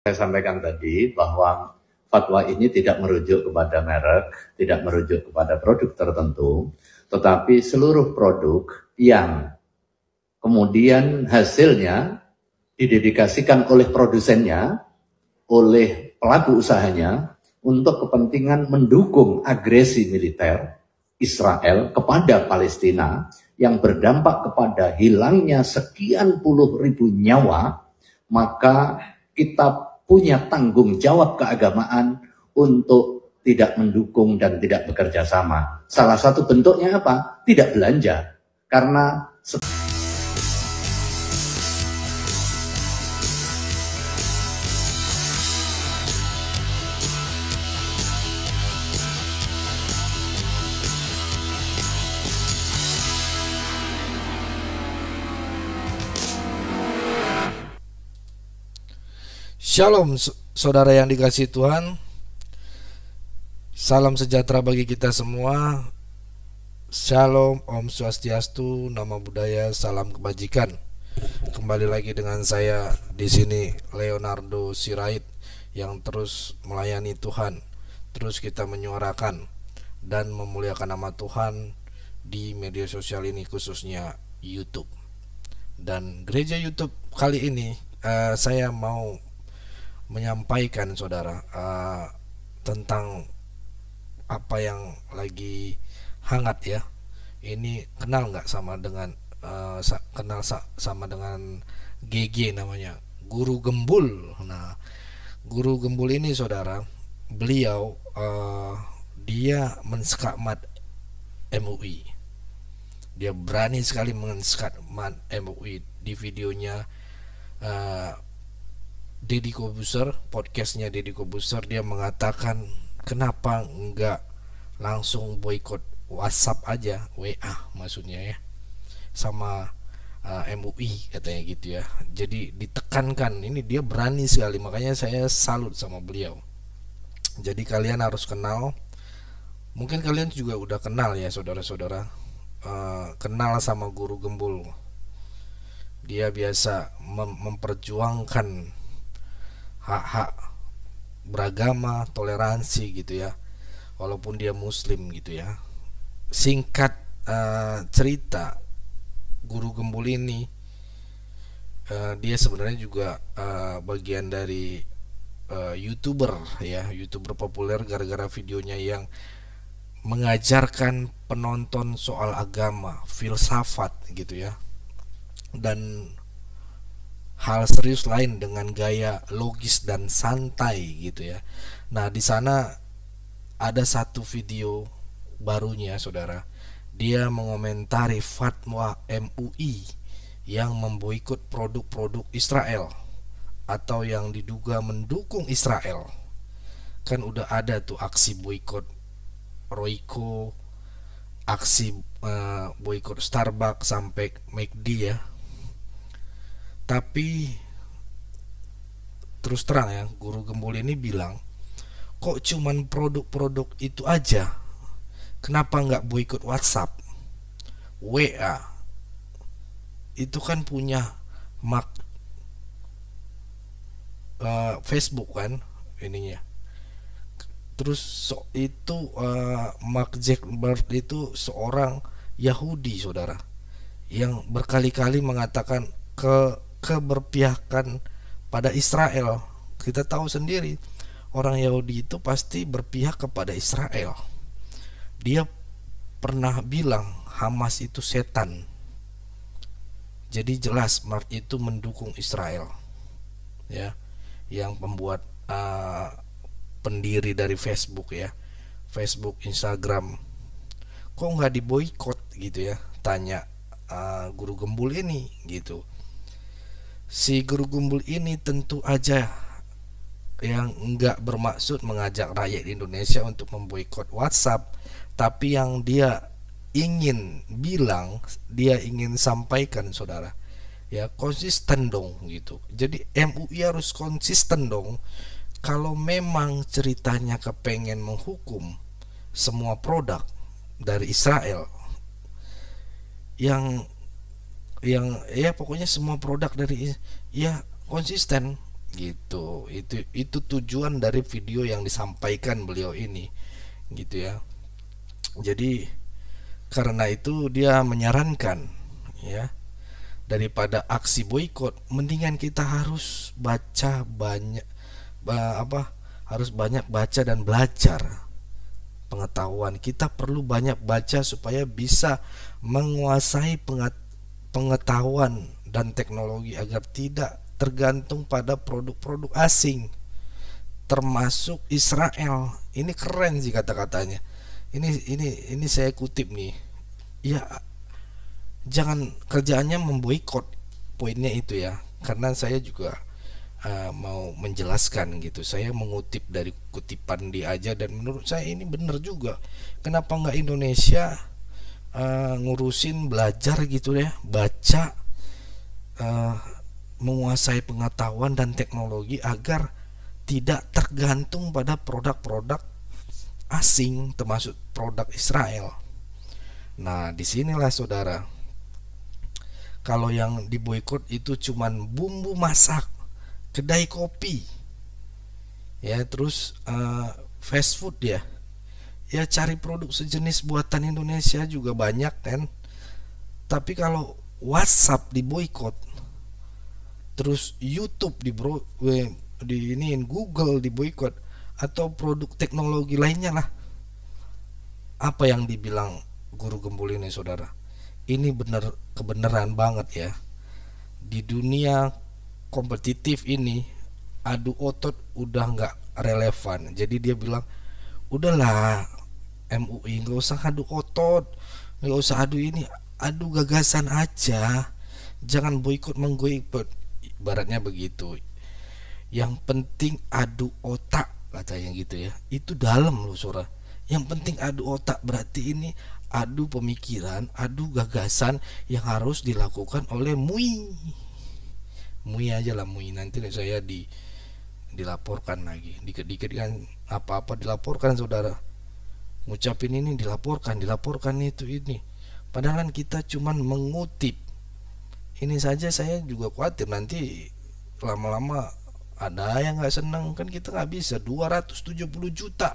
Saya sampaikan tadi bahwa fatwa ini tidak merujuk kepada merek, tidak merujuk kepada produk tertentu, tetapi seluruh produk yang kemudian hasilnya didedikasikan oleh produsennya, oleh pelaku usahanya untuk kepentingan mendukung agresi militer Israel kepada Palestina yang berdampak kepada hilangnya sekian puluh ribu nyawa, maka kita punya tanggung jawab keagamaan untuk tidak mendukung dan tidak bekerja sama. Salah satu bentuknya apa? Tidak belanja. Karena Shalom saudara yang dikasihi Tuhan. Salam sejahtera bagi kita semua. Shalom, Om Swastiastu, Namo Buddhaya, salam kebajikan. Kembali lagi dengan saya di sini, Leonardo Sirait, yang terus melayani Tuhan. Terus kita menyuarakan dan memuliakan nama Tuhan di media sosial ini, khususnya YouTube. Dan gereja YouTube kali ini saya mau menyampaikan saudara tentang apa yang lagi hangat ya. Ini kenal nggak sama dengan sama dengan GG, namanya Guru Gembul. Nah, Guru Gembul ini saudara, beliau dia menskakmat MUI. Dia berani sekali menskakmat MUI. Di videonya Deddy Corbuzier, podcastnya Deddy Corbuzier, dia mengatakan kenapa enggak langsung boykot WhatsApp aja, WA maksudnya ya, sama MUI katanya gitu ya. Jadi ditekankan, ini dia berani sekali, makanya saya salut sama beliau. Jadi kalian harus kenal, mungkin kalian juga udah kenal ya saudara-saudara, kenal sama Guru Gembul. Dia biasa memperjuangkan hak-hak beragama, toleransi gitu ya, walaupun dia muslim gitu ya. Singkat cerita, Guru Gembul ini dia sebenarnya juga bagian dari YouTuber ya, YouTuber populer gara-gara videonya yang mengajarkan penonton soal agama, filsafat gitu ya, dan hal serius lain dengan gaya logis dan santai gitu ya. Nah, di sana ada satu video barunya saudara. Dia mengomentari fatwa MUI yang memboikot produk-produk Israel atau yang diduga mendukung Israel. Kan udah ada tuh aksi boikot Royco, aksi boikot Starbucks sampai McD ya. Tapi terus terang ya, Guru Gembul ini bilang, kok cuman produk-produk itu aja, kenapa nggak boikot WhatsApp, WA? Itu kan punya Facebook kan ininya. Terus itu Mark Zuckerberg itu seorang Yahudi saudara, yang berkali-kali mengatakan keberpihakan pada Israel. Kita tahu sendiri, orang Yahudi itu pasti berpihak kepada Israel. Dia pernah bilang Hamas itu setan. Jadi jelas Mark itu mendukung Israel ya, yang pembuat pendiri dari Facebook ya, Facebook, Instagram. Kok nggak diboikot gitu ya, tanya Guru Gembul ini gitu. Si Guru Gembul ini tentu aja yang enggak bermaksud mengajak rakyat Indonesia untuk memboikot WhatsApp, tapi yang dia ingin bilang, dia ingin sampaikan saudara ya, konsisten dong gitu. Jadi MUI harus konsisten dong. Kalau memang ceritanya kepengen menghukum semua produk dari Israel, yang ya pokoknya semua produk dari ya konsisten gitu. Itu tujuan dari video yang disampaikan beliau ini, gitu ya. Jadi karena itu dia menyarankan, ya, daripada aksi boykot, mendingan kita harus baca banyak, harus banyak baca dan belajar pengetahuan. Kita perlu banyak baca supaya bisa menguasai pengetahuan dan teknologi agar tidak tergantung pada produk-produk asing, termasuk Israel. Ini keren sih kata-katanya. Ini saya kutip nih. Ya, jangan kerjaannya memboikot, poinnya itu ya. Karena saya juga mau menjelaskan gitu. Saya mengutip dari kutipan dia aja, dan menurut saya ini benar juga. Kenapa nggak Indonesia ngurusin belajar gitu ya, baca, menguasai pengetahuan dan teknologi agar tidak tergantung pada produk-produk asing, termasuk produk Israel. Nah, disinilah saudara, kalau yang diboikot itu cuman bumbu masak, kedai kopi, ya, terus fast food ya. Ya, cari produk sejenis buatan Indonesia juga banyak kan. Tapi kalau WhatsApp diboikot, terus YouTube iniin, Google diboikot, atau produk teknologi lainnya lah, apa yang dibilang guru gembul ini saudara, ini benar, kebenaran banget ya. Di dunia kompetitif ini, adu otot udah nggak relevan. Jadi dia bilang, udahlah MUI, nggak usah adu otot, nggak usah adu ini, adu gagasan aja, jangan boikot menggoikot, ibaratnya begitu. Yang penting adu otak, katanya gitu ya. Itu dalam loh saudara. Yang penting adu otak, berarti ini adu pemikiran, adu gagasan yang harus dilakukan oleh MUI. MUI aja lah, MUI. Nanti saya dilaporkan lagi, dikit-dikit kan apa-apa dilaporkan saudara. Ngucapin ini dilaporkan itu ini. Padahal kita cuman mengutip. Ini saja saya juga khawatir nanti lama-lama ada yang nggak senang kan. Kita nggak bisa, 270 juta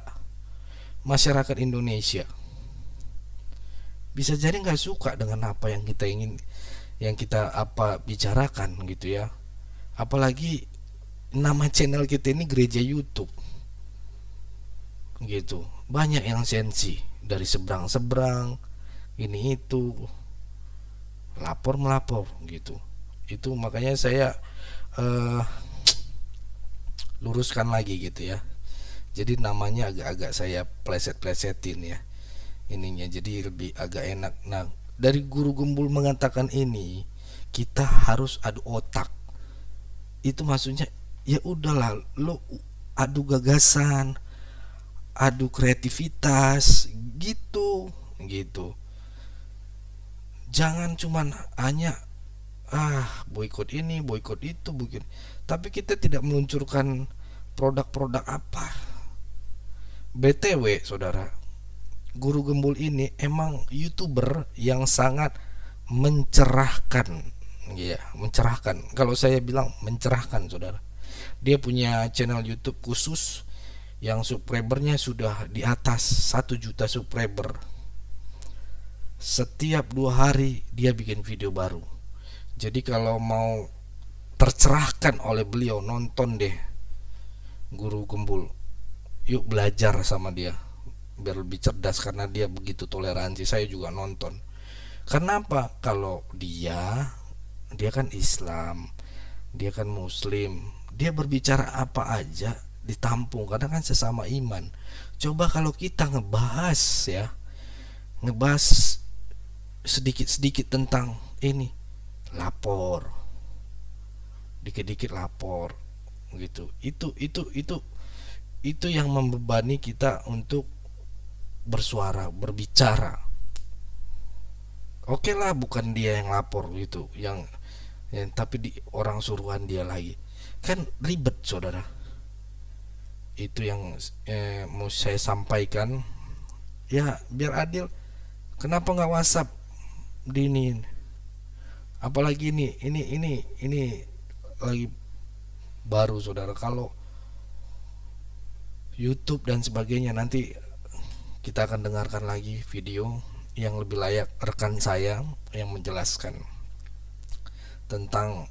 masyarakat Indonesia bisa jadi nggak suka dengan apa yang kita ingin, yang kita bicarakan gitu ya. Apalagi nama channel kita ini gereja YouTube gitu, banyak yang sensi dari seberang-seberang, ini itu, melapor gitu. Itu makanya saya luruskan lagi gitu ya. Jadi namanya agak-agak saya pleset-plesetin ya ininya, jadi lebih agak enak. Nah, dari guru gembul mengatakan ini, kita harus adu otak. Itu maksudnya ya udahlah, lo adu gagasan, adu kreativitas gitu. Jangan cuman hanya boikot ini, boikot itu, tapi kita tidak meluncurkan produk-produk apa. BTW saudara, guru gembul ini emang YouTuber yang sangat mencerahkan. Ya, mencerahkan. Kalau saya bilang mencerahkan saudara. Dia punya channel YouTube khusus yang subscribernya sudah di atas 1 juta subscriber. Setiap 2 hari dia bikin video baru. Jadi kalau mau tercerahkan oleh beliau, nonton deh guru gembul. Yuk belajar sama dia biar lebih cerdas, karena dia begitu toleransi. Saya juga nonton. Karena apa? Kalau dia kan Islam, dia kan Muslim, dia berbicara apa aja ditampung, karena kan sesama iman. Coba kalau kita ngebahas sedikit-sedikit tentang ini, lapor, dikit-dikit lapor gitu. Itu yang membebani kita untuk bersuara, berbicara. Oke lah, bukan dia yang lapor gitu, tapi di orang suruhan dia lagi, kan ribet saudara. Itu yang mau saya sampaikan ya, biar adil. Kenapa nggak WhatsApp dinin? Apalagi ini lagi baru saudara. Kalau YouTube dan sebagainya, nanti kita akan dengarkan lagi video yang lebih layak rekan saya yang menjelaskan tentang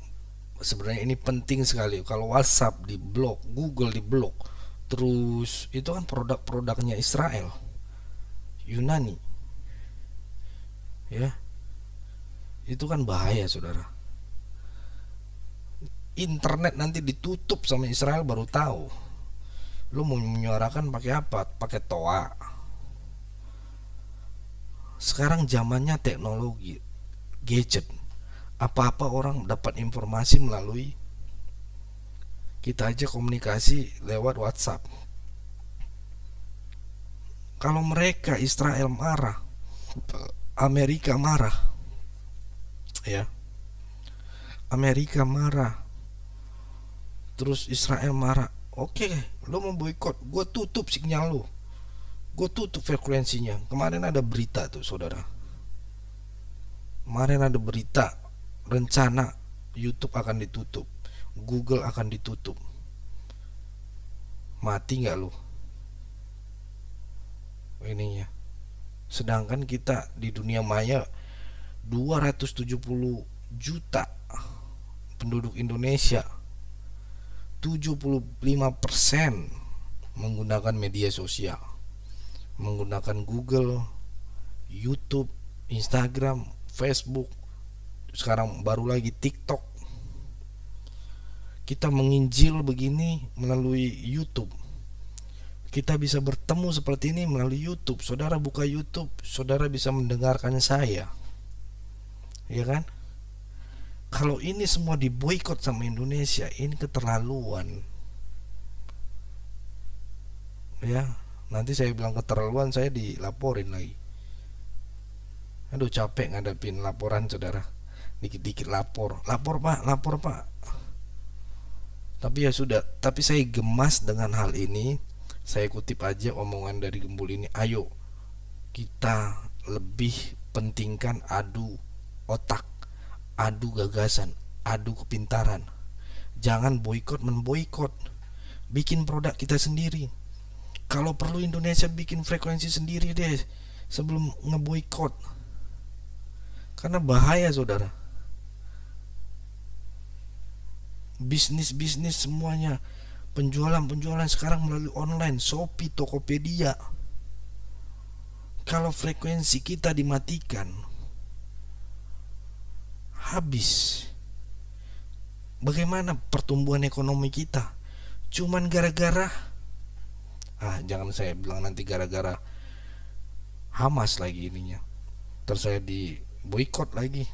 sebenarnya ini penting sekali. Kalau WhatsApp di blok, Google di blok, terus itu kan produk-produknya Israel, Yunani, ya itu kan bahaya saudara. Internet nanti ditutup sama Israel baru tahu. Lu mau menyuarakan pakai apa? Pakai toa. Sekarang zamannya teknologi, gadget. Apa-apa orang dapat informasi melalui, kita aja komunikasi lewat WhatsApp. Kalau mereka Israel marah, Amerika marah, ya, Amerika marah, terus Israel marah, oke, lo mau boikot, gue tutup sinyal lo, gue tutup frekuensinya. Kemarin ada berita tuh saudara, kemarin ada berita rencana YouTube akan ditutup, Google akan ditutup. Mati nggak lu ininya? Sedangkan kita di dunia maya 270 juta penduduk Indonesia, 75% menggunakan media sosial, menggunakan Google, YouTube, Instagram, Facebook, sekarang baru lagi TikTok. Kita menginjil begini melalui YouTube. Kita bisa bertemu seperti ini melalui YouTube. Saudara buka YouTube, saudara bisa mendengarkan saya, ya kan? Kalau ini semua diboikot sama Indonesia, ini keterlaluan, ya. Nanti saya bilang keterlaluan, saya dilaporin lagi. Aduh, capek ngadepin laporan saudara. Dikit-dikit lapor pak. Tapi ya sudah, tapi saya gemas dengan hal ini. Saya kutip aja omongan dari Gembul ini. Ayo kita lebih pentingkan adu otak, adu gagasan, adu kepintaran. Jangan boikot memboikot. Bikin produk kita sendiri. Kalau perlu Indonesia bikin frekuensi sendiri deh sebelum ngeboikot. Karena bahaya saudara. Bisnis semuanya, penjualan sekarang melalui online, Shopee, Tokopedia. Kalau frekuensi kita dimatikan, habis. Bagaimana pertumbuhan ekonomi kita? Cuman gara-gara jangan saya bilang nanti gara-gara Hamas lagi ininya, terus saya di boikot lagi.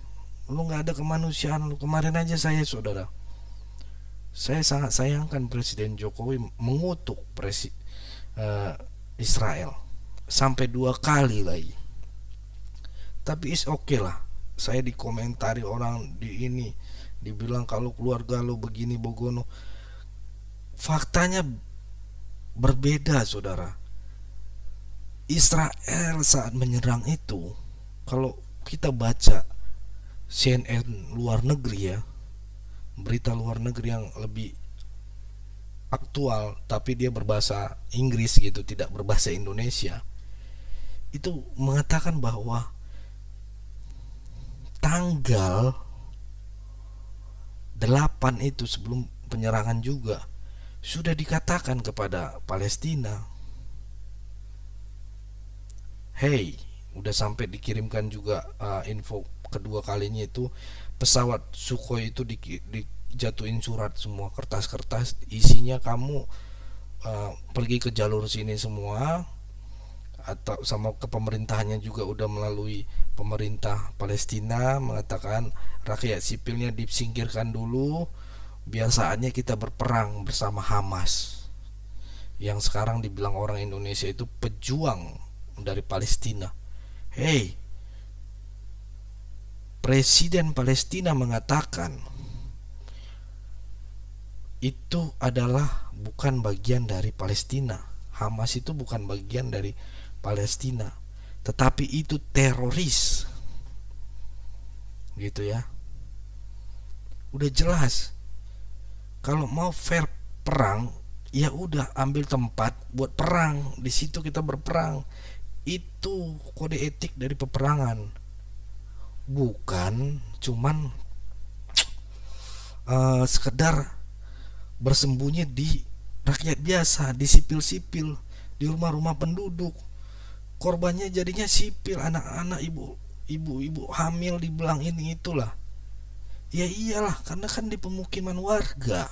Lu nggak ada kemanusiaan lu. Kemarin aja saya sangat sayangkan Presiden Jokowi mengutuk Israel sampai 2 kali lagi. Tapi is oke lah. Saya dikomentari orang di ini, dibilang kalau keluarga lo begini bogono. Faktanya berbeda saudara. Israel saat menyerang itu, kalau kita baca CNN luar negeri ya, berita luar negeri yang lebih aktual tapi dia berbahasa Inggris gitu, tidak berbahasa Indonesia, itu mengatakan bahwa tanggal 8 itu sebelum penyerangan juga sudah dikatakan kepada Palestina, hey, udah sampai dikirimkan juga info kedua kalinya itu pesawat Sukhoi itu dijatuhin surat semua, kertas-kertas isinya kamu pergi ke jalur sini semua, atau sama ke pemerintahannya juga udah melalui pemerintah Palestina mengatakan rakyat sipilnya disingkirkan dulu, biar saatnya kita berperang bersama Hamas yang sekarang dibilang orang Indonesia itu pejuang dari Palestina. Hey, Presiden Palestina mengatakan itu adalah bukan bagian dari Palestina. Hamas itu bukan bagian dari Palestina, tetapi itu teroris. Gitu ya. Udah jelas. Kalau mau fair perang, ya udah ambil tempat buat perang, di situ kita berperang. Itu kode etik dari peperangan, bukan cuman sekedar bersembunyi di rakyat biasa, di sipil-sipil, di rumah-rumah penduduk. Korbannya jadinya sipil, anak-anak, ibu-ibu hamil dibilang ini itulah. Ya iyalah, karena kan di pemukiman warga.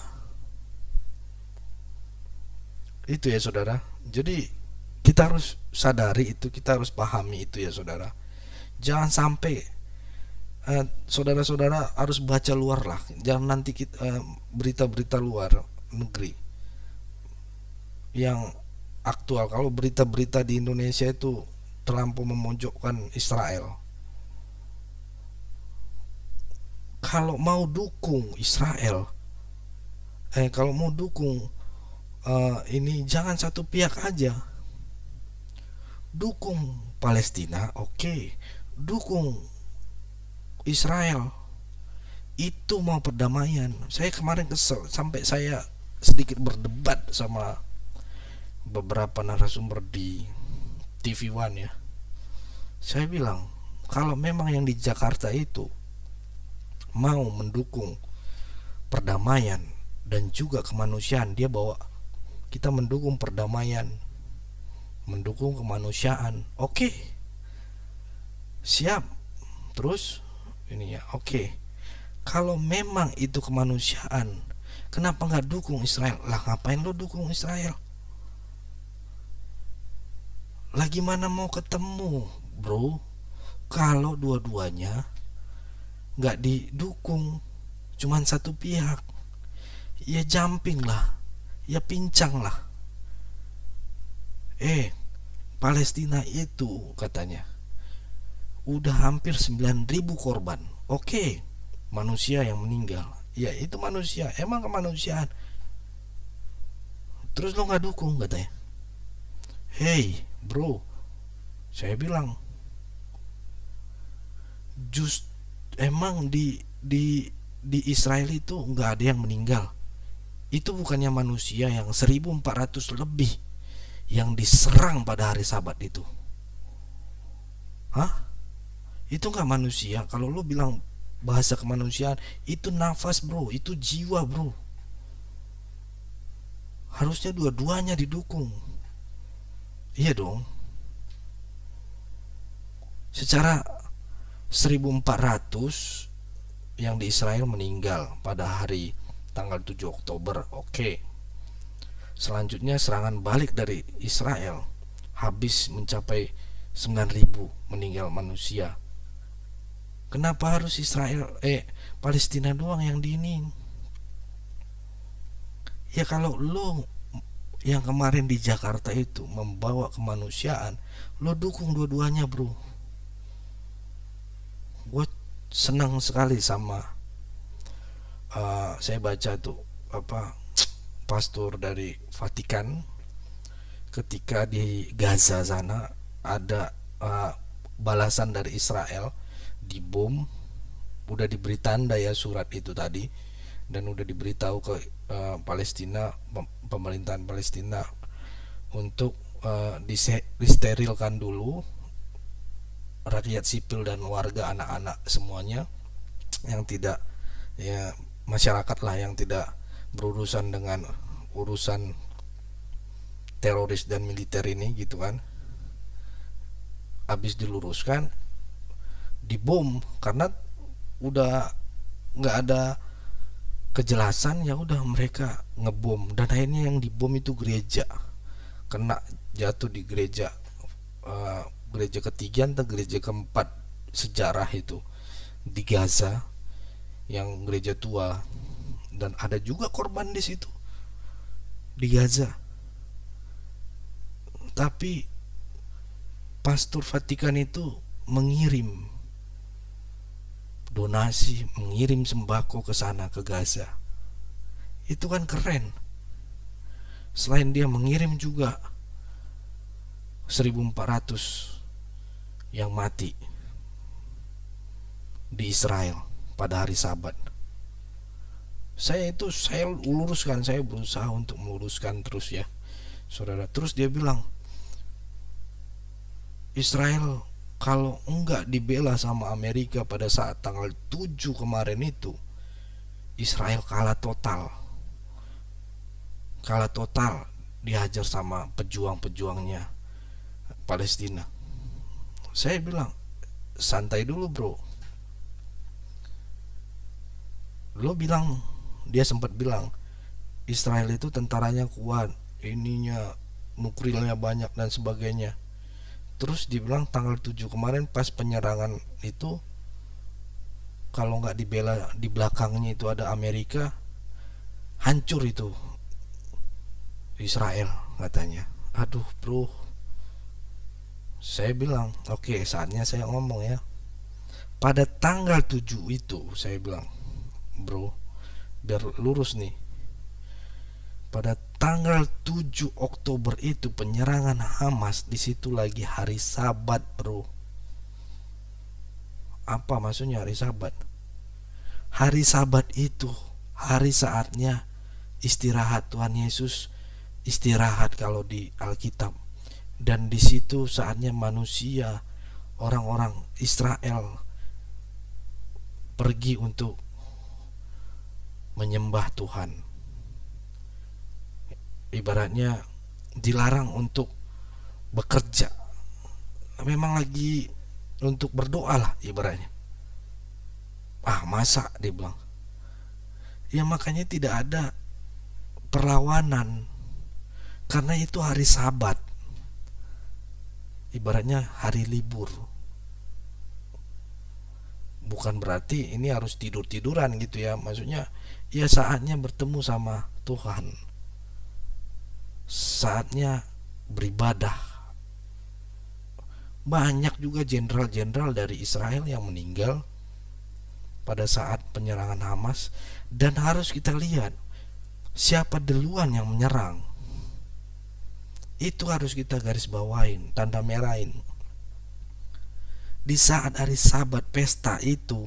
Itu ya saudara. Jadi kita harus sadari itu, kita harus pahami itu ya saudara. Jangan sampai saudara-saudara harus baca luar lah. Jangan nanti kita berita-berita luar negeri yang aktual. Kalau berita-berita di Indonesia itu terlampau memojokkan Israel. Kalau mau dukung Israel, kalau mau dukung ini jangan satu pihak aja. Dukung Palestina, oke. Dukung Israel. Itu mau perdamaian. Saya kemarin kesel sampai saya sedikit berdebat sama beberapa narasumber di TV One ya. Saya bilang, kalau memang yang di Jakarta itu mau mendukung perdamaian dan juga kemanusiaan, dia bawa kita mendukung perdamaian, mendukung kemanusiaan, oke, siap. Terus ini ya, oke. Kalau memang itu kemanusiaan, kenapa nggak dukung Israel? Lah ngapain lo dukung Israel? Lah gimana mau ketemu, bro? Kalau dua-duanya nggak didukung, cuman satu pihak, ya jumping lah, ya pincang lah. Palestina itu katanya udah hampir 9.000 korban. Oke, manusia yang meninggal, ya itu manusia, emang kemanusiaan. Terus lo nggak dukung katanya. Hey bro, saya bilang emang di Israel itu nggak ada yang meninggal. Itu bukannya manusia yang 1.400 lebih yang diserang pada hari Sabat itu? Hah? Itu nggak manusia? Kalau lo bilang bahasa kemanusiaan, itu nafas bro, itu jiwa bro. Harusnya dua-duanya didukung. Iya dong. Secara 1.400 yang di Israel meninggal pada hari tanggal 7 Oktober, oke. Selanjutnya serangan balik dari Israel habis mencapai 9.000 meninggal manusia. Kenapa harus Palestina doang yang diinin? Ya kalau lo yang kemarin di Jakarta itu membawa kemanusiaan, lo dukung dua-duanya bro. Gue senang sekali sama saya baca tuh pastor dari Vatikan ketika di Gaza sana ada balasan dari Israel, dibom, udah diberi tanda ya surat itu tadi, dan udah diberitahu ke Palestina, pemerintahan Palestina untuk disterilkan dulu rakyat sipil dan warga, anak-anak semuanya yang tidak, ya masyarakat lah yang tidak berurusan dengan urusan teroris dan militer ini gitu kan. Habis diluruskan, dibom karena udah nggak ada kejelasan, ya udah mereka ngebom, dan akhirnya yang dibom itu gereja, kena jatuh di gereja ketiga atau gereja keempat sejarah itu di Gaza, yang gereja tua, dan ada juga korban di situ di Gaza. Tapi pastor Vatikan itu mengirim donasi, mengirim sembako ke sana, ke Gaza. Itu kan keren. Selain dia mengirim juga 1.400 yang mati di Israel pada hari Sabat. saya luruskan, saya berusaha untuk meluruskan terus ya saudara. Terus dia bilang, Israel kalau enggak dibela sama Amerika pada saat tanggal 7 kemarin itu, Israel kalah total, dihajar sama pejuang-pejuangnya Palestina. Saya bilang, santai dulu bro. Dia sempat bilang Israel itu tentaranya kuat, ininya nukrilnya banyak dan sebagainya. Terus dibilang tanggal 7 kemarin pas penyerangan itu, kalau nggak dibela, di belakangnya itu ada Amerika, hancur itu Israel katanya. Aduh bro, saya bilang oke, saatnya saya ngomong ya. Pada tanggal 7 itu saya bilang, bro, biar lurus nih, pada tanggal 7 Oktober itu penyerangan Hamas, di situ lagi hari Sabat bro. Apa maksudnya hari Sabat? Hari Sabat itu hari saatnya istirahat. Tuhan Yesus istirahat kalau di Alkitab, dan di situ saatnya manusia, orang-orang Israel pergi untuk menyembah Tuhan. Ibaratnya dilarang untuk bekerja, memang lagi untuk berdoa lah ibaratnya. Masa dia bilang, ya makanya tidak ada perlawanan, karena itu hari Sabat, ibaratnya hari libur. Bukan berarti ini harus tidur-tiduran gitu ya, maksudnya ya saatnya bertemu sama Tuhan, saatnya beribadah. Banyak juga jenderal-jenderal dari Israel yang meninggal pada saat penyerangan Hamas, dan harus kita lihat siapa duluan yang menyerang. Itu harus kita garis bawain, tanda merahin. Di saat hari Sabat pesta itu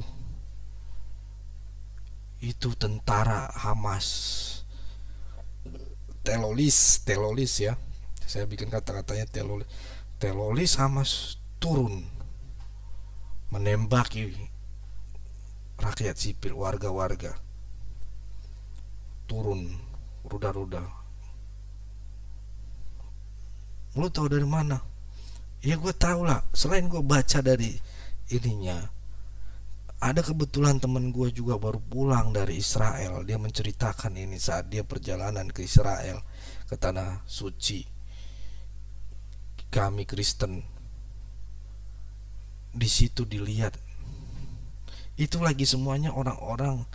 tentara Hamas, teroris ya, saya bikin kata-katanya teroris Hamas turun menembaki rakyat sipil, warga-warga, turun rudal-rudal. Lu tahu dari mana? Ya gue tahu lah, selain gue baca dari ininya, ada kebetulan temen gue juga baru pulang dari Israel. Dia menceritakan ini saat dia perjalanan ke Israel, ke tanah suci kami Kristen. Di situ dilihat itu lagi semuanya orang-orang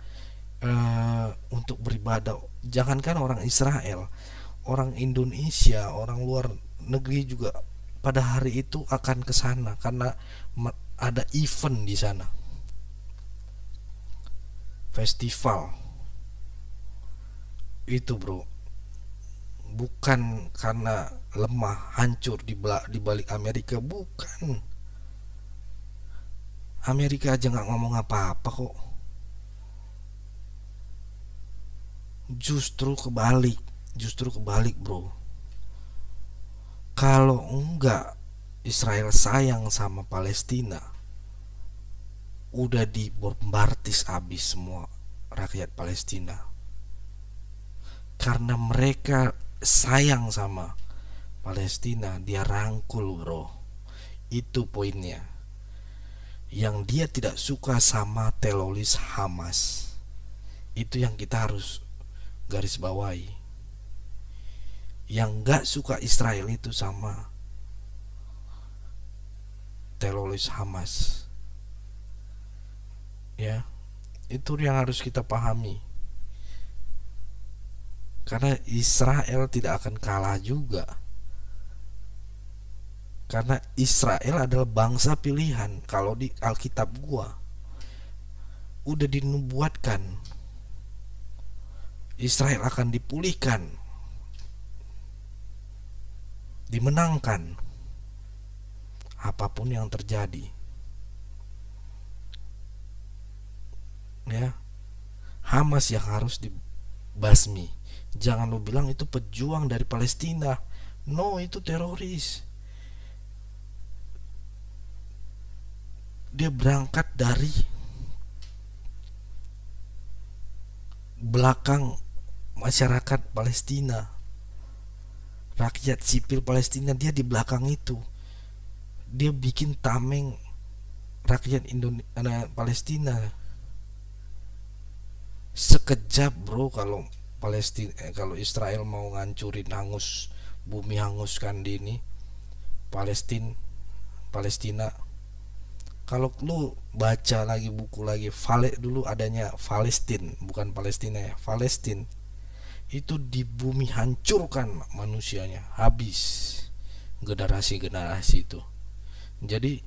untuk beribadah. Jangankan orang Israel, orang Indonesia, orang luar negeri juga pada hari itu akan ke sana karena ada event di sana, festival itu bro. Bukan karena lemah, hancur di balik Amerika, bukan. Amerika aja nggak ngomong apa-apa kok. Justru kebalik bro. Kalau enggak Israel sayang sama Palestina, udah dibombardir habis semua rakyat Palestina. Karena mereka sayang sama Palestina, dia rangkul bro. Itu poinnya. Yang dia tidak suka sama teroris Hamas, itu yang kita harus garis bawahi. Yang gak suka Israel itu sama teroris Hamas, ya, itu yang harus kita pahami. Karena Israel tidak akan kalah juga, karena Israel adalah bangsa pilihan. Kalau di Alkitab gua udah dinubuatkan Israel akan dipulihkan, dimenangkan apapun yang terjadi, ya. Hamas yang harus dibasmi. Jangan lo bilang itu pejuang dari Palestina. No, itu teroris. Dia berangkat dari belakang masyarakat Palestina, rakyat sipil Palestina. Dia di belakang itu. Dia bikin tameng rakyat Palestina. Sekejap bro, kalau kalau Israel mau ngancurin, hangus bumi, hanguskan di ini Palestina. Kalau lu baca lagi buku lagi, dulu adanya Palestina, bukan Palestina ya, Palestina itu di bumi hancurkan manusianya, habis generasi itu. Jadi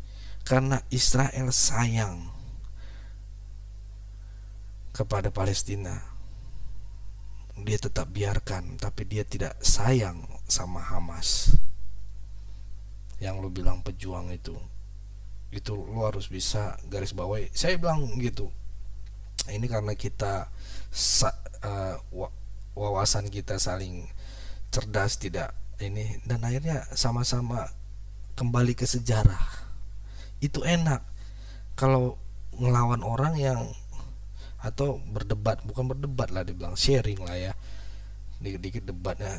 karena Israel sayang kepada Palestina, dia tetap biarkan, tapi dia tidak sayang sama Hamas yang lu bilang pejuang itu lu harus bisa garis bawahi. Saya bilang gitu. Ini karena kita wawasan kita saling cerdas, tidak ini, dan akhirnya sama-sama kembali ke sejarah. Itu enak kalau ngelawan orang yang, atau berdebat, bukan berdebat lah, dibilang sharing lah ya, dikit-dikit debatnya,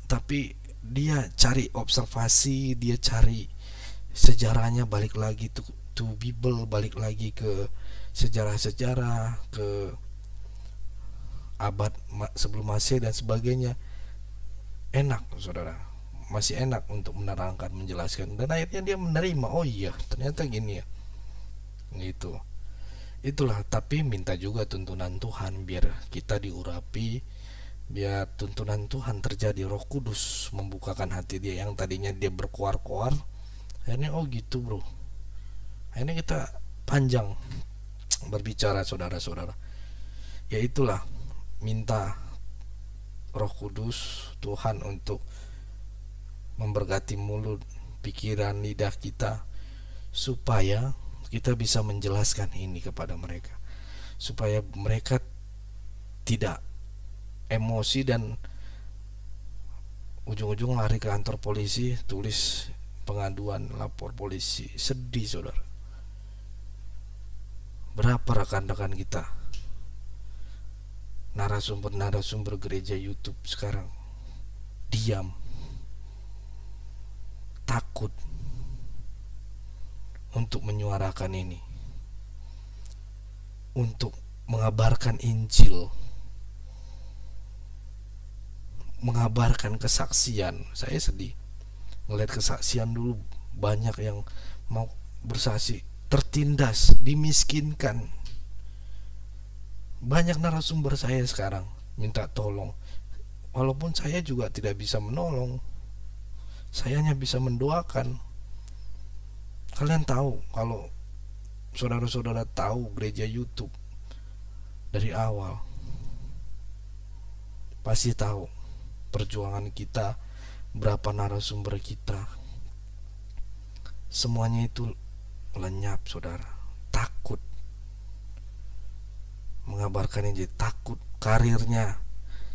tapi dia cari observasi, dia cari sejarahnya, balik lagi to Bible, balik lagi ke sejarah-sejarah, ke abad sebelum Masehi dan sebagainya. Enak saudara, masih enak untuk menerangkan, menjelaskan, dan akhirnya dia menerima. Oh iya, ternyata gini ya, gitu. Itulah, tapi minta juga tuntunan Tuhan biar kita diurapi, biar tuntunan Tuhan terjadi. Roh Kudus membukakan hati dia yang tadinya dia berkoar-koar. Akhirnya oh gitu bro, akhirnya kita panjang berbicara saudara-saudara. Ya itulah, minta Roh Kudus Tuhan untuk memberkati mulut, pikiran, lidah kita, supaya kita bisa menjelaskan ini kepada mereka, supaya mereka tidak emosi dan ujung-ujung lari ke kantor polisi, tulis pengaduan, lapor polisi. Sedih saudara. Berapa rekan-rekan kita, narasumber gereja YouTube sekarang diam, takut untuk menyuarakan ini, untuk mengabarkan Injil, mengabarkan kesaksian. Saya sedih ngelihat kesaksian dulu, banyak yang mau bersaksi tertindas, dimiskinkan. Banyak narasumber saya sekarang minta tolong, walaupun saya juga tidak bisa menolong, saya hanya bisa mendoakan. Kalian tahu, kalau saudara-saudara tahu gereja YouTube dari awal, pasti tahu perjuangan kita, berapa narasumber kita, semuanya itu lenyap saudara. Takut mengabarkan Injil, takut karirnya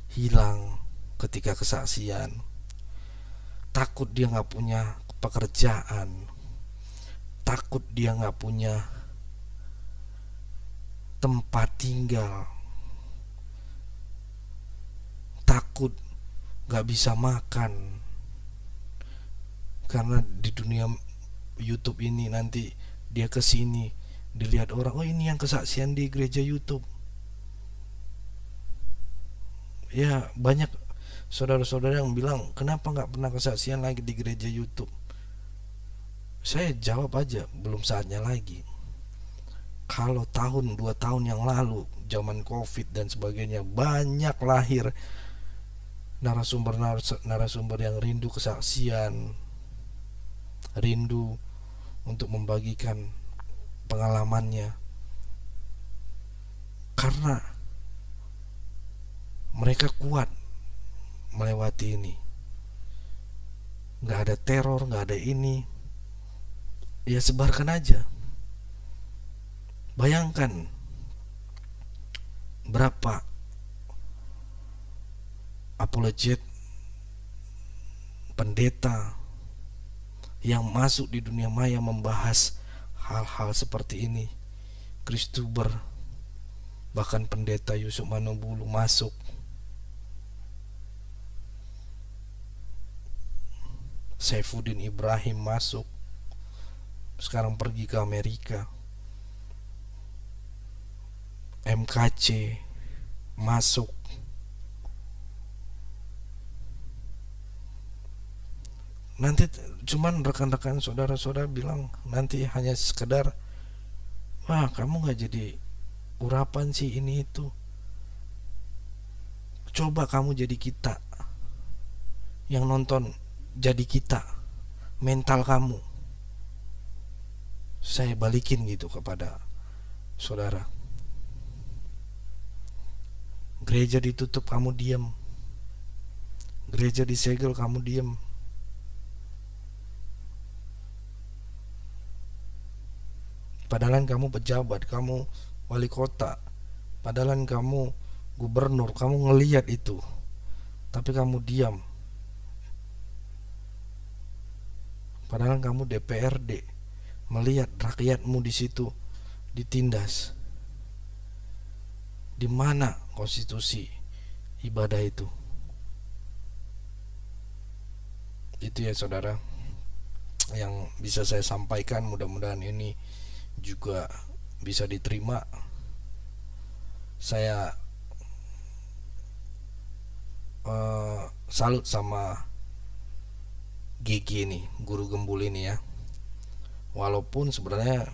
hilang ketika kesaksian, takut dia gak punya pekerjaan, takut dia gak punya tempat tinggal, takut gak bisa makan. Karena di dunia YouTube ini nanti dia kesini, dilihat orang, oh ini yang kesaksian di gereja YouTube. Ya banyak saudara-saudara yang bilang, kenapa gak pernah kesaksian lagi di gereja YouTube? Saya jawab aja, belum saatnya lagi. Kalau tahun 2 tahun yang lalu, zaman COVID dan sebagainya, banyak lahir narasumber yang rindu kesaksian, rindu untuk membagikan pengalamannya, karena mereka kuat melewati ini. Gak ada teror, gak ada ini, ya sebarkan aja. Bayangkan Berapa apologet pendeta yang masuk di dunia maya membahas hal-hal seperti ini. Kristuber, bahkan pendeta Yusuf Manobulu masuk. Saifuddin Ibrahim masuk, sekarang pergi ke Amerika. MKC masuk. Nanti cuman rekan-rekan saudara-saudara bilang nanti hanya sekedar, wah kamu gak jadi urapan sih ini itu. Coba kamu jadi kita, yang nonton jadi kita, mental kamu. Saya balikin gitu kepada saudara. Gereja ditutup kamu diam, gereja disegel kamu diam. Padahal kamu pejabat, kamu wali kota, padahal kamu gubernur, kamu ngelihat itu, tapi kamu diam. Padahal kamu DPRD, melihat rakyatmu di situ ditindas. Di mana konstitusi ibadah itu? Itu ya saudara yang bisa saya sampaikan. Mudah-mudahan ini juga bisa diterima. Saya salut sama GG nih, guru gembul ini ya. Walaupun sebenarnya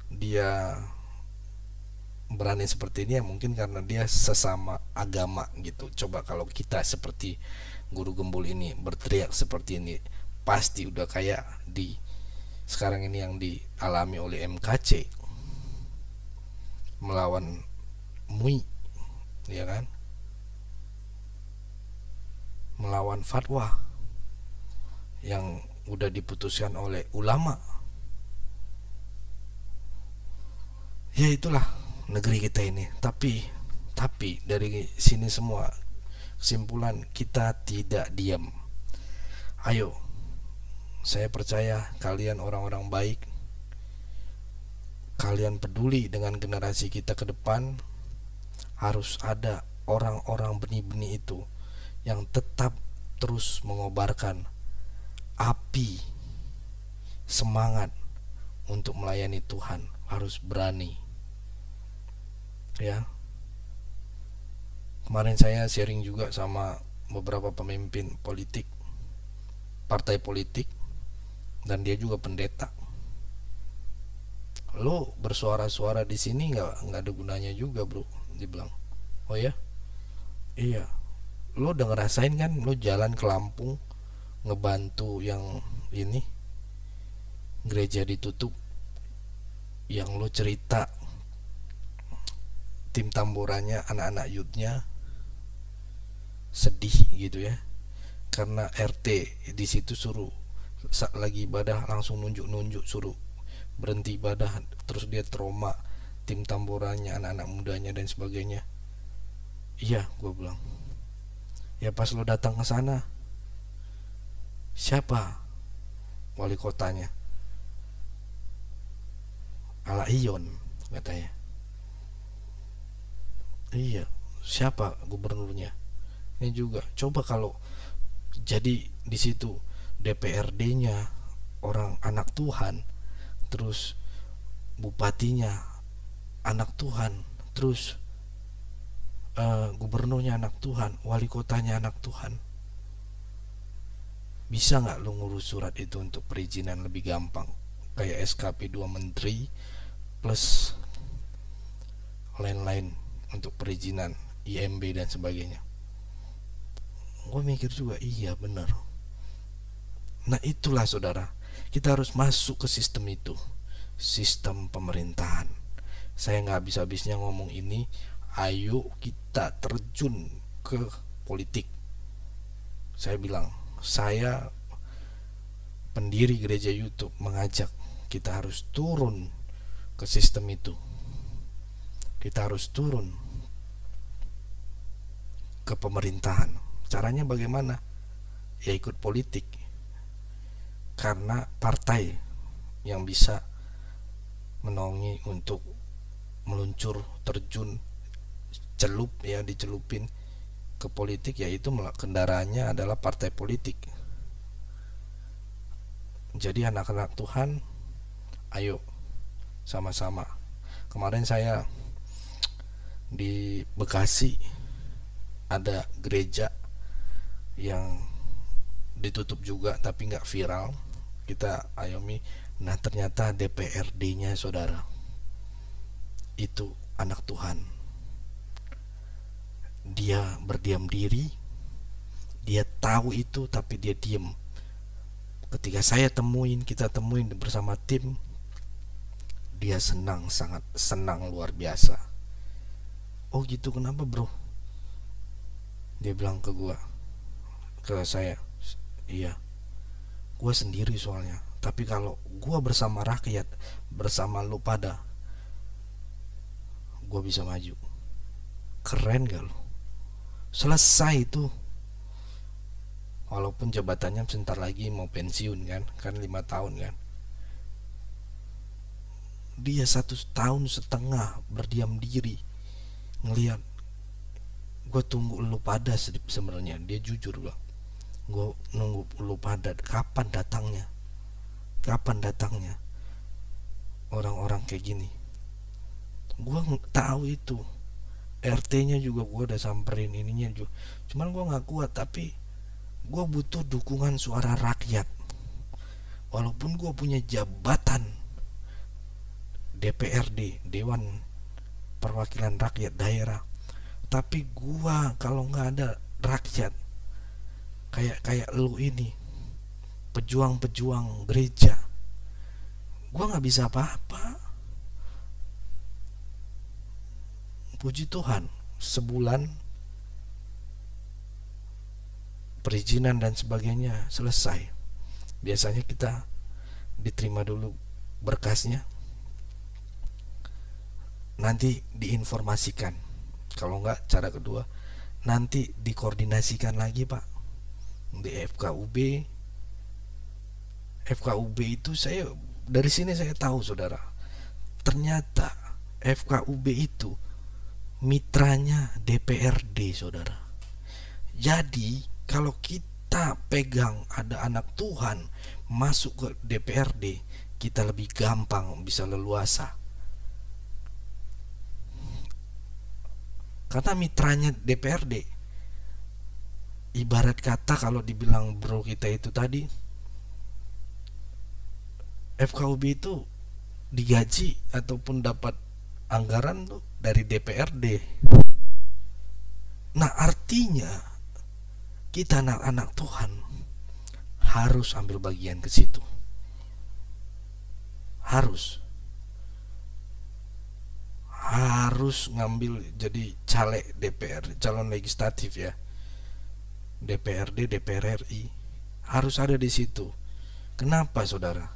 dia berani seperti ini ya mungkin karena dia sesama agama gitu. Coba kalau kita seperti guru gembul ini berteriak seperti ini, pasti udah kayak di sekarang ini yang dialami oleh MKC melawan MUI, ya kan, melawan fatwa yang udah diputuskan oleh ulama. Ya itulah negeri kita ini. Tapi dari sini semua kesimpulan, kita tidak diam. Ayo, saya percaya kalian orang-orang baik, kalian peduli dengan generasi kita ke depan. Harus ada orang-orang benih-benih itu yang tetap terus mengobarkan api semangat untuk melayani Tuhan. Harus berani ya. Kemarin saya sharing juga sama beberapa pemimpin politik, partai politik, dan dia juga pendeta. Lo bersuara-suara di sini nggak ada gunanya juga bro, dibilang. Oh ya, iya. Lo udah ngerasain kan, lo jalan ke Lampung ngebantu yang ini gereja ditutup, yang lo cerita tim tamborannya, anak-anak youthnya sedih gitu ya, karena RT di situ suruh lagi ibadah langsung nunjuk-nunjuk, suruh berhenti ibadah, terus dia trauma, tim tamborannya, anak-anak mudanya dan sebagainya. Iya, gue bilang. Ya pas lo datang ke sana, siapa wali kotanya? Ala Ion katanya. Iya, siapa gubernurnya? Ini juga. Coba kalau jadi di situ DPRD-nya orang anak Tuhan, terus bupatinya anak Tuhan, terus gubernurnya anak Tuhan, wali kotanya anak Tuhan. Bisa nggak lu ngurus surat itu untuk perizinan lebih gampang, kayak SKP 2 menteri plus lain-lain untuk perizinan IMB dan sebagainya. Gue mikir juga, iya benar. Nah itulah saudara, kita harus masuk ke sistem itu, sistem pemerintahan. Saya nggak habis-habisnya ngomong ini. Ayo kita terjun ke politik. Saya bilang, saya pendiri gereja YouTube mengajak kita harus turun ke sistem itu. Kita harus turun ke pemerintahan. Caranya bagaimana? Ya ikut politik. Karena partai yang bisa menaungi untuk meluncur, terjun, celup ya, dicelupin ke politik, yaitu kendaraannya adalah partai politik. Jadi anak-anak Tuhan, ayo sama-sama. Kemarin saya di Bekasi ada gereja yang ditutup juga tapi nggak viral, kita ayomi. Nah ternyata DPRD-nya saudara itu anak Tuhan. Dia berdiam diri, dia tahu itu tapi dia diam. Ketika kita temuin bersama tim, dia senang, sangat senang, luar biasa. Oh gitu, kenapa bro? Dia bilang ke saya, iya, gua sendiri soalnya. Tapi kalau gua bersama rakyat, bersama lu pada, gua bisa maju. Keren gak lu? Selesai itu. Walaupun jabatannya sebentar lagi mau pensiun kan 5 tahun kan. Dia 1,5 tahun berdiam diri ngelihat. Gue tunggu lu pada sebenarnya. Dia jujur bilang, gue nunggu lu pada kapan datangnya orang-orang kayak gini. Gue tahu itu, RT-nya juga gue udah samperin, ininya juga. Cuman gue nggak kuat, tapi gue butuh dukungan suara rakyat. Walaupun gue punya jabatan DPRD, Dewan Perwakilan Rakyat Daerah, tapi gue kalau nggak ada rakyat kayak lu ini, pejuang-pejuang gereja, gue nggak bisa apa-apa. Puji Tuhan, sebulan perizinan dan sebagainya selesai. Biasanya kita diterima dulu berkasnya, nanti diinformasikan. Kalau enggak, cara kedua, nanti dikoordinasikan lagi pak di FKUB. FKUB itu dari sini saya tahu saudara, ternyata FKUB itu mitranya DPRD saudara. Jadi kalau kita pegang ada anak Tuhan masuk ke DPRD, kita lebih gampang bisa leluasa. Karena mitranya DPRD. Ibarat kata kalau dibilang bro kita itu tadi, FKUB itu digaji ataupun dapat anggaran tuh dari DPRD. Nah artinya kita anak-anak Tuhan harus ambil bagian ke situ. Harus ngambil jadi caleg DPR, calon legislatif ya, DPRD, DPR RI, harus ada di situ. Kenapa saudara?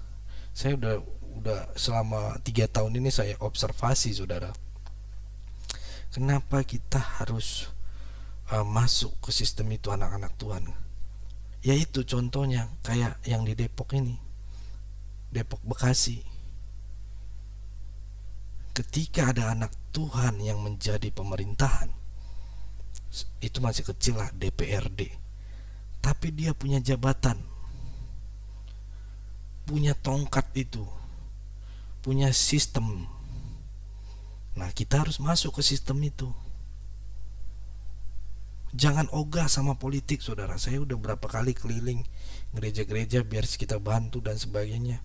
Saya udah selama 3 tahun ini saya observasi saudara. Kenapa kita harus masuk ke sistem itu anak-anak Tuhan? Yaitu contohnya kayak yang di Depok ini, Depok Bekasi. Ketika ada anak Tuhan yang menjadi pemerintahan, itu masih kecil lah, DPRD, tapi dia punya jabatan, punya tongkat itu, punya sistem. Nah kita harus masuk ke sistem itu. Jangan ogah sama politik saudara. Saya udah berapa kali keliling gereja-gereja biar kita bantu dan sebagainya.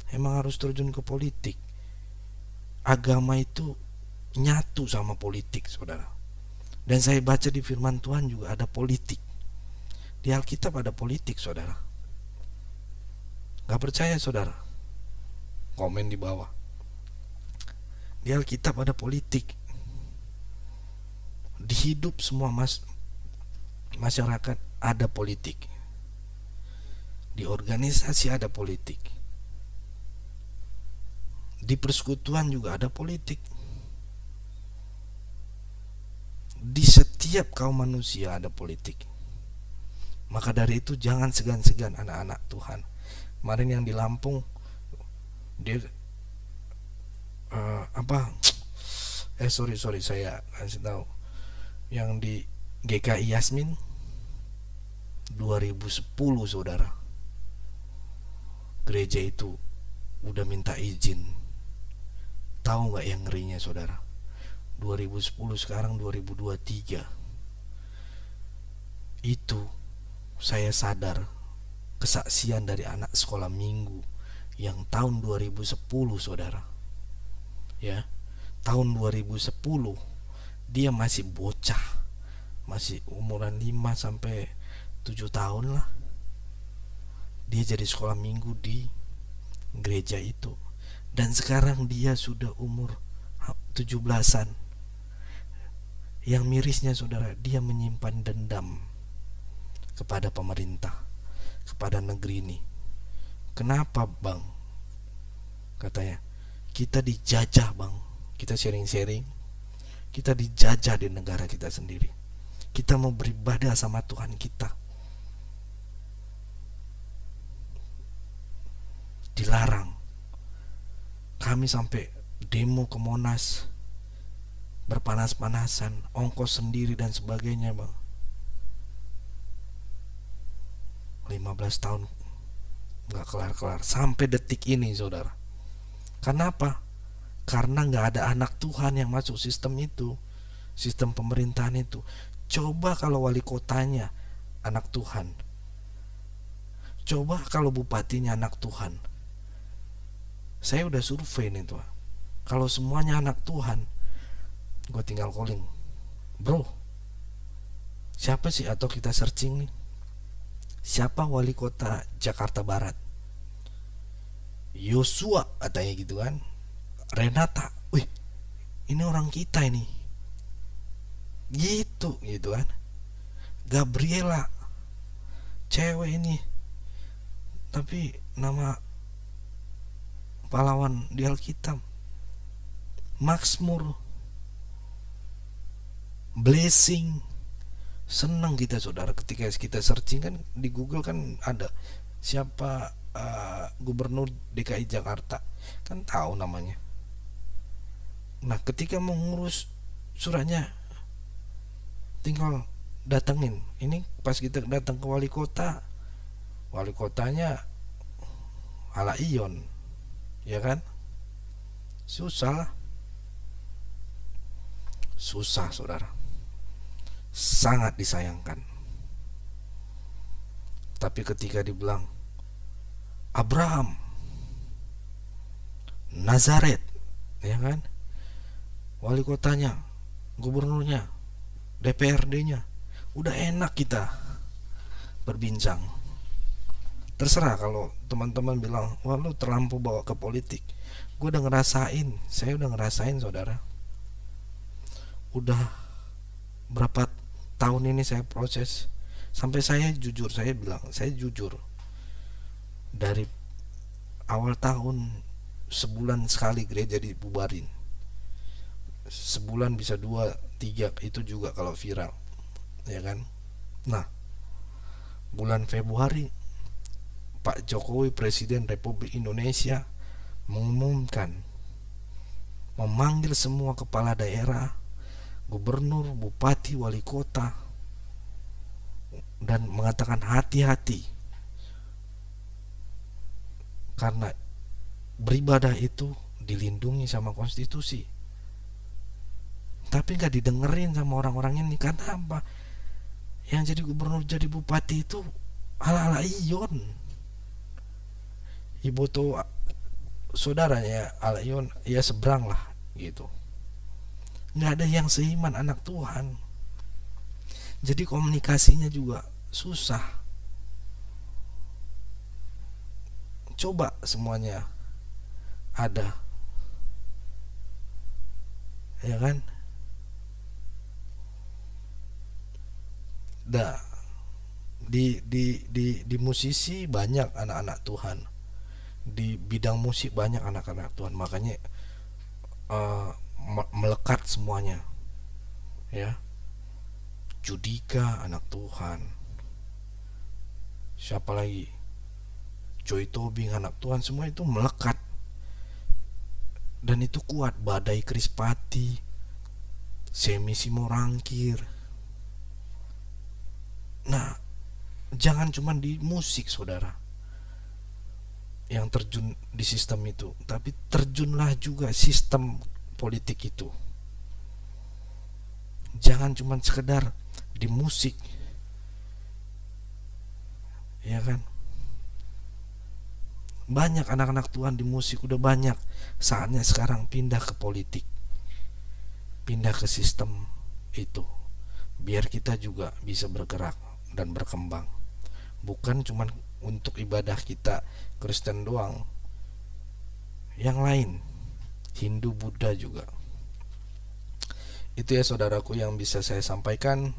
Emang harus terjun ke politik. Agama itu nyatu sama politik saudara. Dan saya baca di firman Tuhan juga ada politik. Di Alkitab ada politik saudara. Gak percaya saudara? Komen di bawah. Di Alkitab ada politik. Di hidup semua masyarakat ada politik. Di organisasi ada politik. Di persekutuan juga ada politik. Di setiap kaum manusia ada politik. Maka dari itu jangan segan-segan anak-anak Tuhan. Kemarin yang di Lampung, dia sorry saya kasih tahu, yang di GKI Yasmin 2010 saudara, gereja itu udah minta izin. Tahu nggak yang ngerinya saudara? 2010 sekarang 2023. Itu saya sadar kesaksian dari anak sekolah minggu yang tahun 2010 saudara. Ya, tahun 2010 dia masih bocah, masih umuran 5 sampai 7 tahun lah. Dia jadi sekolah minggu di gereja itu. Dan sekarang dia sudah umur 17-an. Yang mirisnya saudara, dia menyimpan dendam kepada pemerintah, kepada negeri ini. Kenapa bang? Katanya, kita dijajah bang. Kita sharing-sharing, kita dijajah di negara kita sendiri. Kita mau beribadah sama Tuhan kita, dilarang. Kami sampai demo ke Monas, berpanas-panasan, ongkos sendiri dan sebagainya bang. 15 tahun gak kelar-kelar sampai detik ini saudara. Kenapa? Karena gak ada anak Tuhan yang masuk sistem itu, sistem pemerintahan itu. Coba kalau wali kotanya anak Tuhan, coba kalau bupatinya anak Tuhan. Saya udah survei nih tuh, kalau semuanya anak Tuhan, gue tinggal calling, bro, siapa sih, atau kita searching nih, siapa wali kota Jakarta Barat? Yosua katanya gitu kan. Renata, wih, ini orang kita ini, gitu kan. Gabriela, cewek ini, tapi nama pahlawan di Alkitab. Mazmur, blessing. Senang kita saudara ketika kita searching kan di Google kan ada siapa gubernur DKI Jakarta, kan tahu namanya. Nah ketika mau ngurus suratnya tinggal datengin. Ini pas kita datang ke wali kota, wali kotanya ala Ion, ya kan? Susah saudara, sangat disayangkan. Tapi ketika dibilang Abraham, Nazaret, ya kan, wali kotanya, gubernurnya, DPRD-nya, udah enak kita berbincang. Terserah kalau teman-teman bilang, wah lu terlampau bawa ke politik. Gue udah ngerasain, saya udah ngerasain saudara. Udah berapa tahun ini saya proses, sampai saya jujur, saya bilang, saya jujur, dari awal tahun sebulan sekali gereja dibubarin, sebulan bisa 2-3, itu juga kalau viral, ya kan. Nah bulan Februari Pak Jokowi Presiden Republik Indonesia mengumumkan, memanggil semua kepala daerah, gubernur, bupati, wali kota, dan mengatakan hati-hati, karena beribadah itu dilindungi sama konstitusi. Tapi gak didengerin sama orang-orang ini. Karena apa? Yang jadi gubernur, jadi bupati itu ala-ala Ion, ibu tuh saudaranya ala Ion, ya seberang lah gitu. Gak ada yang seiman anak Tuhan. Jadi komunikasinya juga susah. Coba semuanya ada, ya kan. Di musisi banyak anak-anak Tuhan, Di bidang musik banyak anak-anak Tuhan, makanya melekat semuanya ya. Judika anak Tuhan, siapa lagi, Joy Tobing anak Tuhan, semua itu melekat dan itu kuat. Badai Krispati, Semi Simorangkir. Nah, jangan cuma di musik saudara yang terjun di sistem itu, tapi terjunlah juga sistem politik itu. Jangan cuma sekedar di musik, ya kan? Banyak anak-anak Tuhan di musik udah banyak, saatnya sekarang pindah ke politik, pindah ke sistem itu, biar kita juga bisa bergerak dan berkembang. Bukan cuma untuk ibadah kita Kristen doang, yang lain, Hindu, Buddha juga. Itu ya saudaraku yang bisa saya sampaikan.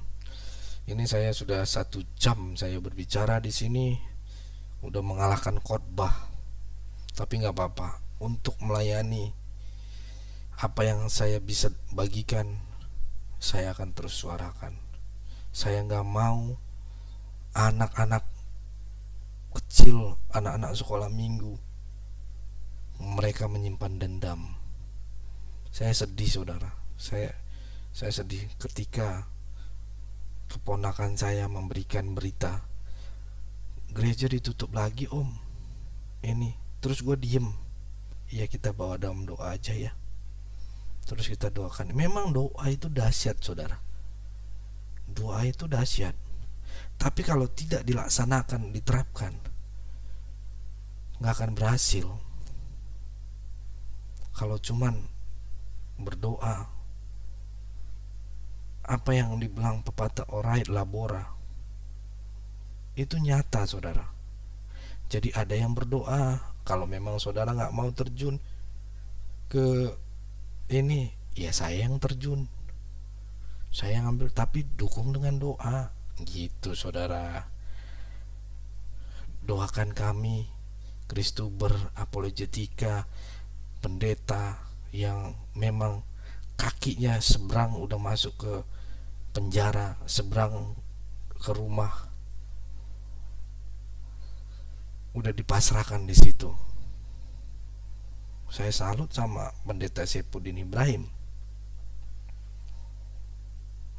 Ini saya sudah 1 jam saya berbicara di sini, udah mengalahkan khotbah. Tapi nggak apa-apa, untuk melayani apa yang saya bisa bagikan, saya akan terus suarakan. Saya nggak mau anak-anak kecil, anak-anak sekolah minggu, mereka menyimpan dendam. Saya sedih saudara, saya sedih ketika keponakan saya memberikan berita gereja ditutup lagi om, ini, terus gue diem. Ya kita bawa dalam doa aja ya, terus kita doakan. Memang doa itu dahsyat saudara, doa itu dahsyat. Tapi kalau tidak dilaksanakan, diterapkan, gak akan berhasil. Kalau cuman berdoa, apa yang dibilang pepatah orait labora, itu nyata saudara. Jadi ada yang berdoa, kalau memang saudara gak mau terjun ke ini, ya saya yang terjun, saya ngambil, tapi dukung dengan doa gitu saudara. Doakan kami Kristuber Apologetika, pendeta yang memang kakinya seberang udah masuk ke penjara, seberang ke rumah, udah dipasrahkan di situ. Saya salut sama pendeta Saifuddin Ibrahim.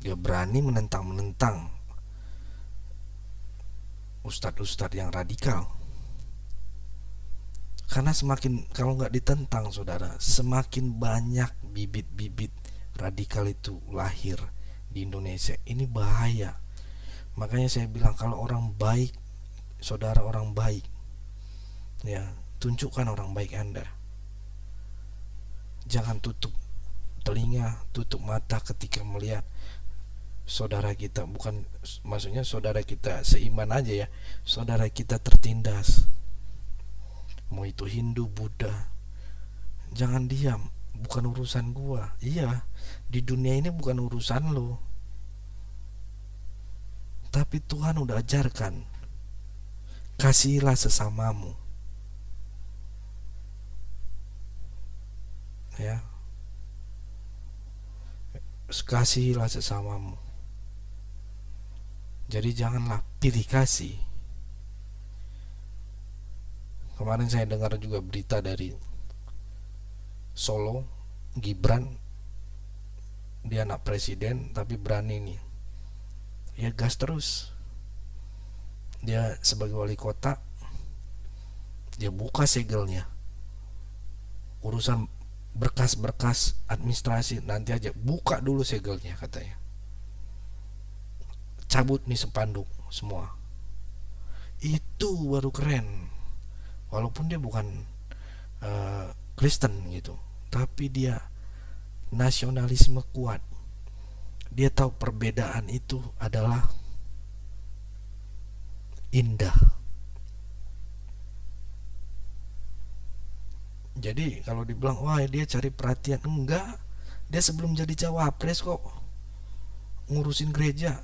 Dia berani menentang ustadz-ustadz yang radikal. Karena semakin, kalau nggak ditentang saudara, semakin banyak bibit-bibit radikal itu lahir di Indonesia. Ini bahaya. Makanya saya bilang, kalau orang baik, saudara orang baik, ya tunjukkan orang baik Anda. Jangan tutup telinga, tutup mata ketika melihat saudara kita, bukan maksudnya saudara kita seiman aja ya, saudara kita tertindas, mau itu Hindu, Buddha. Jangan diam, bukan urusan gua. Iya, di dunia ini bukan urusan lo, tapi Tuhan udah ajarkan, kasihilah sesamamu, ya, kasihilah sesamamu. Jadi janganlah pilih kasih. Kemarin saya dengar juga berita dari Solo, Gibran, dia anak presiden tapi berani nih, ya gas terus. Dia sebagai wali kota, dia buka segelnya. Urusan berkas-berkas administrasi nanti aja, buka dulu segelnya katanya. Cabut nih spanduk semua. Itu baru keren. Walaupun dia bukan Kristen gitu, tapi dia nasionalisme kuat. Dia tahu perbedaan itu adalah indah. Jadi kalau dibilang wah dia cari perhatian, enggak. Dia sebelum jadi cawapres kok ngurusin gereja.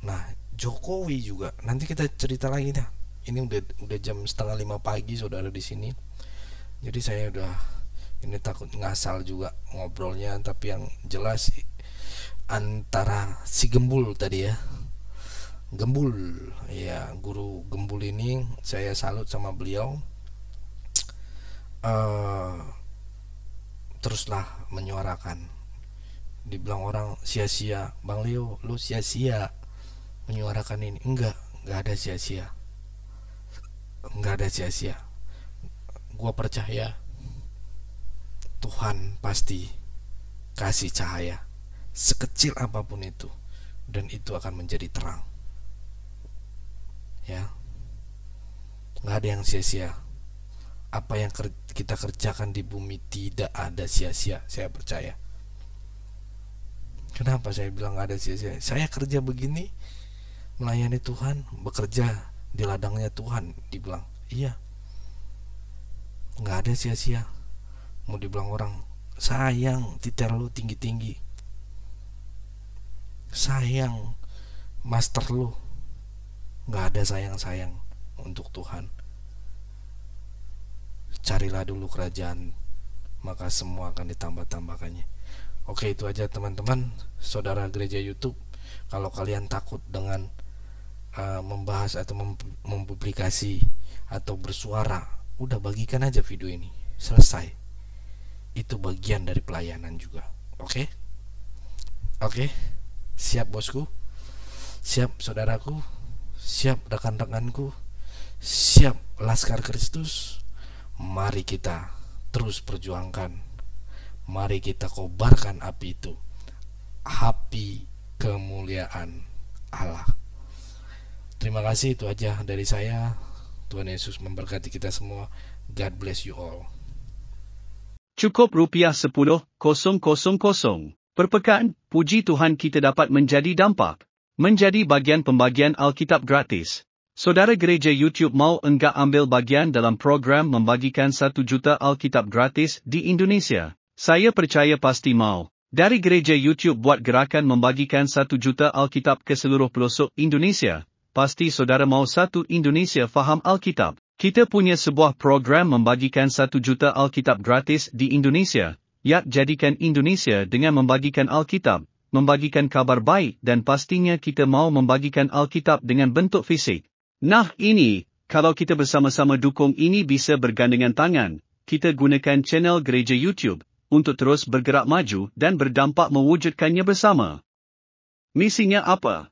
Nah, Jokowi juga, nanti kita cerita lagi dah. Ini udah jam 4:30 pagi saudara di sini. Jadi saya udah ini takut ngasal juga ngobrolnya, tapi yang jelas antara si Gembul tadi ya, Gembul ya, guru Gembul ini saya salut sama beliau. Teruslah menyuarakan. Dibilang orang sia-sia, Bang Leo lu sia-sia menyuarakan ini. Enggak ada sia-sia, enggak ada sia-sia. Gua percaya Tuhan pasti kasih cahaya sekecil apapun itu, dan itu akan menjadi terang ya. Nggak ada yang sia-sia. Apa yang kita kerjakan di bumi tidak ada sia-sia, saya percaya. Kenapa saya bilang nggak ada sia-sia? Saya kerja begini melayani Tuhan, bekerja di ladangnya Tuhan, dibilang iya, nggak ada sia-sia. Mau dibilang orang sayang titer lu tinggi-tinggi, sayang master lu, nggak ada sayang-sayang untuk Tuhan. Carilah dulu kerajaan, maka semua akan ditambah-tambahkannya. Oke, itu aja teman-teman, saudara gereja YouTube. Kalau kalian takut dengan membahas atau mempublikasi atau bersuara, udah bagikan aja video ini, selesai. Itu bagian dari pelayanan juga. Oke, siap bosku, siap saudaraku, siap rekan-rekanku, siap Laskar Kristus. Mari kita terus perjuangkan. Mari kita kobarkan api itu, api kemuliaan Allah. Terima kasih, itu aja dari saya. Tuhan Yesus memberkati kita semua. God bless you all. Cukup rupiah 10,000 per pekan. Puji Tuhan kita dapat menjadi dampak, menjadi bagian pembagian Alkitab gratis. Saudara gereja YouTube mau enggak ambil bagian dalam program membagikan 1 juta Alkitab gratis di Indonesia? Saya percaya pasti mau. Dari gereja YouTube buat gerakan membagikan 1 juta Alkitab ke seluruh pelosok Indonesia. Pasti saudara mau satu Indonesia faham Alkitab. Kita punya sebuah program membagikan 1 juta Alkitab gratis di Indonesia. Yap, jadikan Indonesia dengan membagikan Alkitab, membagikan kabar baik, dan pastinya kita mau membagikan Alkitab dengan bentuk fisik. Nah ini, kalau kita bersama-sama dukung ini bisa bergandengan tangan, kita gunakan channel gereja YouTube untuk terus bergerak maju dan berdampak mewujudkannya bersama. Misinya apa?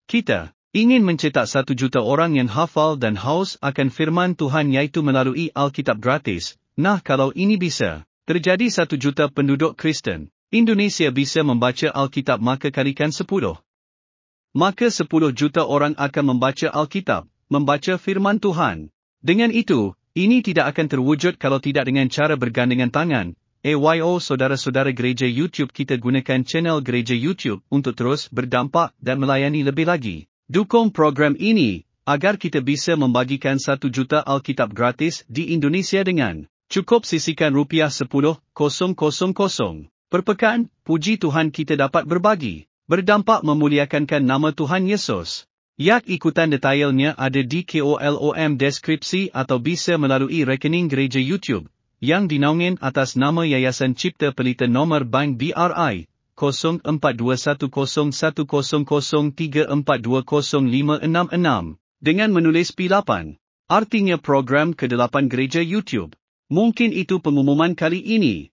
Kita ingin mencetak 1 juta orang yang hafal dan haus akan firman Tuhan, yaitu melalui Alkitab gratis. Nah kalau ini bisa terjadi, 1 juta penduduk Kristen Indonesia bisa membaca Alkitab, maka kalikan 10. Maka 10 juta orang akan membaca Alkitab, membaca firman Tuhan. Dengan itu, ini tidak akan terwujud kalau tidak dengan cara bergandengan tangan. Saudara-saudara gereja YouTube, kita gunakan channel gereja YouTube untuk terus berdampak dan melayani lebih lagi. Dukung program ini, agar kita bisa membagikan 1 juta Alkitab gratis di Indonesia dengan cukup sisihkan rupiah 10,000 per pekan. Puji Tuhan kita dapat berbagi, berdampak memuliakan nama Tuhan Yesus. Yak ikutan detailnya ada di kolom deskripsi atau bisa melalui rekening gereja YouTube yang dinaungin atas nama Yayasan Cipta Pelita nomor bank BRI 04210034205666 dengan menulis P8, artinya program ke-8 gereja YouTube. Mungkin itu pengumuman kali ini.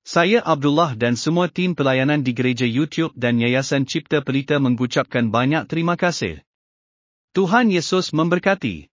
Saya Abdullah dan semua tim pelayanan di gereja YouTube dan Yayasan Cipta Pelita mengucapkan banyak terima kasih. Tuhan Yesus memberkati.